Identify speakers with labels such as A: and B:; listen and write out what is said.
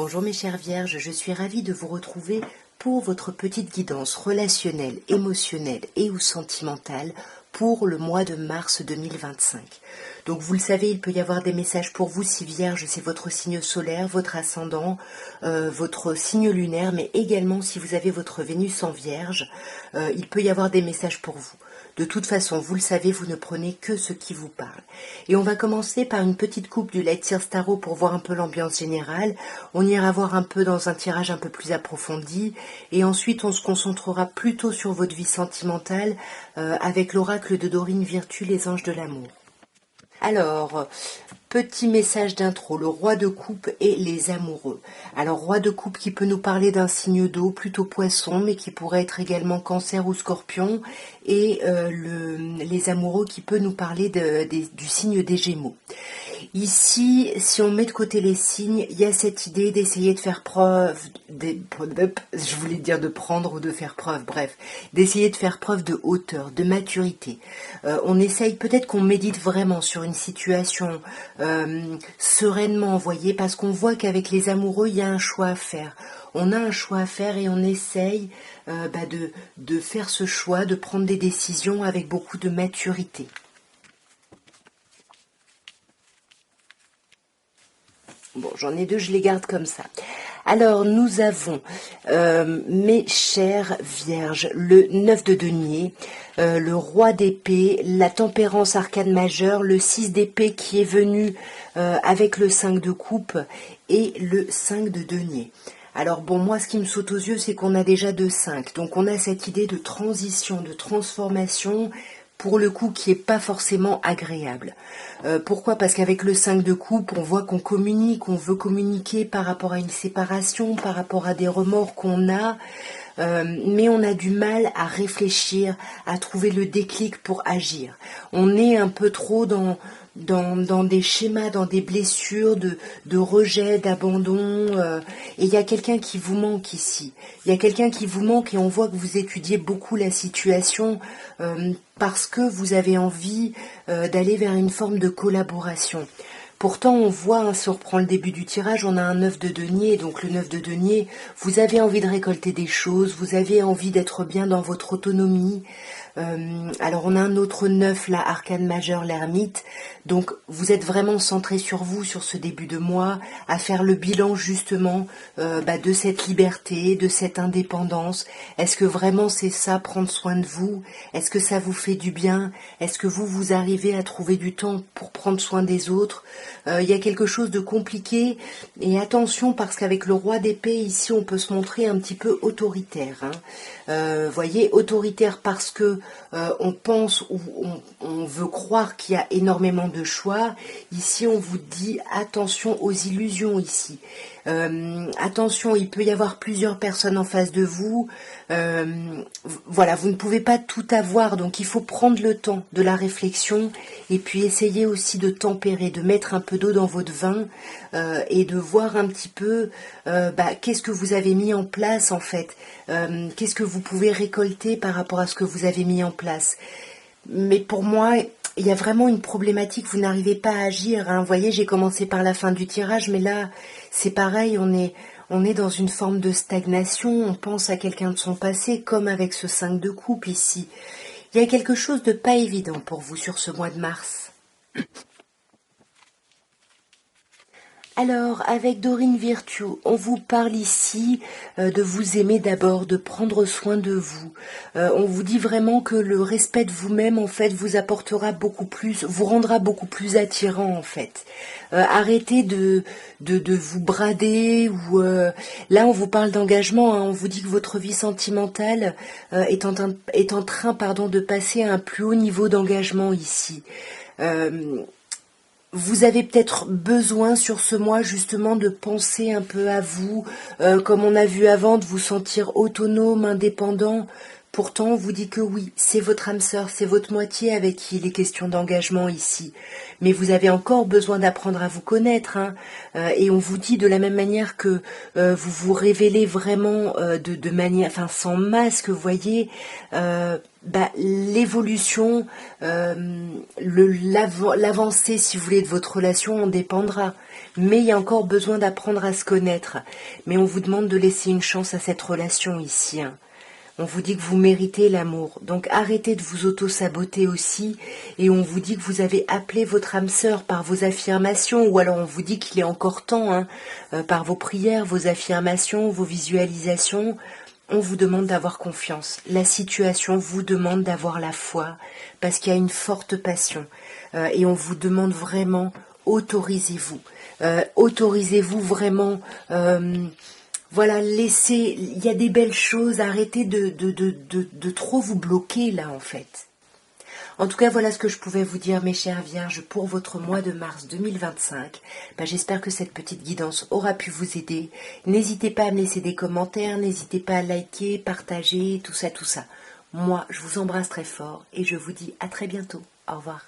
A: Bonjour mes chères vierges, je suis ravie de vous retrouver pour votre petite guidance relationnelle, émotionnelle et ou sentimentale pour le mois de mars 2025. Donc vous le savez, il peut y avoir des messages pour vous si Vierge, c'est votre signe solaire, votre ascendant, votre signe lunaire, mais également si vous avez votre Vénus en Vierge, il peut y avoir des messages pour vous. De toute façon, vous le savez, vous ne prenez que ce qui vous parle. Et on va commencer par une petite coupe du Light Years Tarot pour voir un peu l'ambiance générale. On ira voir un peu dans un tirage un peu plus approfondi. Et ensuite, on se concentrera plutôt sur votre vie sentimentale avec l'oracle de Dorine Virtue, les anges de l'amour. Alors, petit message d'intro, le roi de coupe et les amoureux. Alors, roi de coupe qui peut nous parler d'un signe d'eau, plutôt poisson, mais qui pourrait être également cancer ou scorpion. Et les amoureux qui peut nous parler du signe des Gémeaux. Ici, si on met de côté les signes, il y a cette idée d'essayer de faire preuve, je voulais dire de prendre ou de faire preuve, bref, d'essayer de faire preuve de hauteur, de maturité. On essaye, peut-être qu'on médite vraiment sur une situation sereinement, voyez, parce qu'on voit qu'avec les amoureux, il y a un choix à faire. On a un choix à faire et on essaye de faire ce choix, de prendre des décisions avec beaucoup de maturité. Bon, j'en ai deux, je les garde comme ça. Alors, nous avons, mes chères vierges, le 9 de denier, le roi d'épée, la tempérance arcane majeure, le 6 d'épée qui est venu avec le 5 de coupe et le 5 de denier. Alors bon, moi ce qui me saute aux yeux, c'est qu'on a déjà 2-5. Donc on a cette idée de transition, de transformation, pour le coup qui est pas forcément agréable. Pourquoi ? Parce qu'avec le 5 de coupe, on voit qu'on communique, on veut communiquer par rapport à une séparation, par rapport à des remords qu'on a, mais on a du mal à réfléchir, à trouver le déclic pour agir. On est un peu trop dans des schémas, dans des blessures de rejet, d'abandon. Et il y a quelqu'un qui vous manque ici. Il y a quelqu'un qui vous manque et on voit que vous étudiez beaucoup la situation parce que vous avez envie d'aller vers une forme de collaboration. Pourtant, on voit, si on reprend le début du tirage, on a un 9 de denier, donc le 9 de denier, vous avez envie de récolter des choses, vous avez envie d'être bien dans votre autonomie. Alors on a un autre 9 là, arcane majeur, l'ermite, donc vous êtes vraiment centré sur vous, sur ce début de mois, à faire le bilan justement de cette liberté, de cette indépendance. Est-ce que vraiment c'est ça, prendre soin de vous? Est-ce que ça vous fait du bien? Est-ce que vous arrivez à trouver du temps pour prendre soin des autres? Il y a quelque chose de compliqué, et attention parce qu'avec le roi d'épée ici on peut se montrer un petit peu autoritaire. Voyez, autoritaire parce que on pense ou on veut croire qu'il y a énormément de choix. Ici on vous dit attention aux illusions ici. Attention, il peut y avoir plusieurs personnes en face de vous. Voilà, vous ne pouvez pas tout avoir, donc il faut prendre le temps de la réflexion et puis essayer aussi de tempérer, de mettre un peu d'eau dans votre vin et de voir un petit peu qu'est-ce que vous avez mis en place en fait, qu'est-ce que vous pouvez récolter par rapport à ce que vous avez mis en place. Mais pour moi, il y a vraiment une problématique, vous n'arrivez pas à agir. Vous voyez, j'ai commencé par la fin du tirage, mais là, c'est pareil, on est dans une forme de stagnation, on pense à quelqu'un de son passé, comme avec ce 5 de coupe ici. Il y a quelque chose de pas évident pour vous sur ce mois de mars. Alors, avec Dorine Virtue, on vous parle ici de vous aimer d'abord, de prendre soin de vous. On vous dit vraiment que le respect de vous-même, en fait, vous apportera beaucoup plus, vous rendra beaucoup plus attirant, en fait. Arrêtez de vous brader ou là, on vous parle d'engagement. On vous dit que votre vie sentimentale est en train, de passer à un plus haut niveau d'engagement ici. Vous avez peut-être besoin sur ce mois justement de penser un peu à vous, comme on a vu avant, de vous sentir autonome, indépendant. Pourtant, on vous dit que oui, c'est votre âme sœur, c'est votre moitié avec qui il est question d'engagement ici. Mais vous avez encore besoin d'apprendre à vous connaître. Et on vous dit de la même manière que vous vous révélez vraiment de manière, sans masque, vous voyez, l'évolution, l'avancée, si vous voulez, de votre relation en dépendra. Mais il y a encore besoin d'apprendre à se connaître. Mais on vous demande de laisser une chance à cette relation ici, hein. On vous dit que vous méritez l'amour. Donc arrêtez de vous auto-saboter aussi. Et on vous dit que vous avez appelé votre âme sœur par vos affirmations. Ou alors on vous dit qu'il est encore temps, hein, par vos prières, vos affirmations, vos visualisations. On vous demande d'avoir confiance. La situation vous demande d'avoir la foi. Parce qu'il y a une forte passion. Et on vous demande vraiment, autorisez-vous. Autorisez-vous vraiment... voilà, laissez, il y a des belles choses, arrêtez de trop vous bloquer là en fait. En tout cas, voilà ce que je pouvais vous dire, mes chères vierges, pour votre mois de mars 2025. J'espère que cette petite guidance aura pu vous aider. N'hésitez pas à me laisser des commentaires, n'hésitez pas à liker, partager, tout ça, tout ça. Moi, je vous embrasse très fort et je vous dis à très bientôt. Au revoir.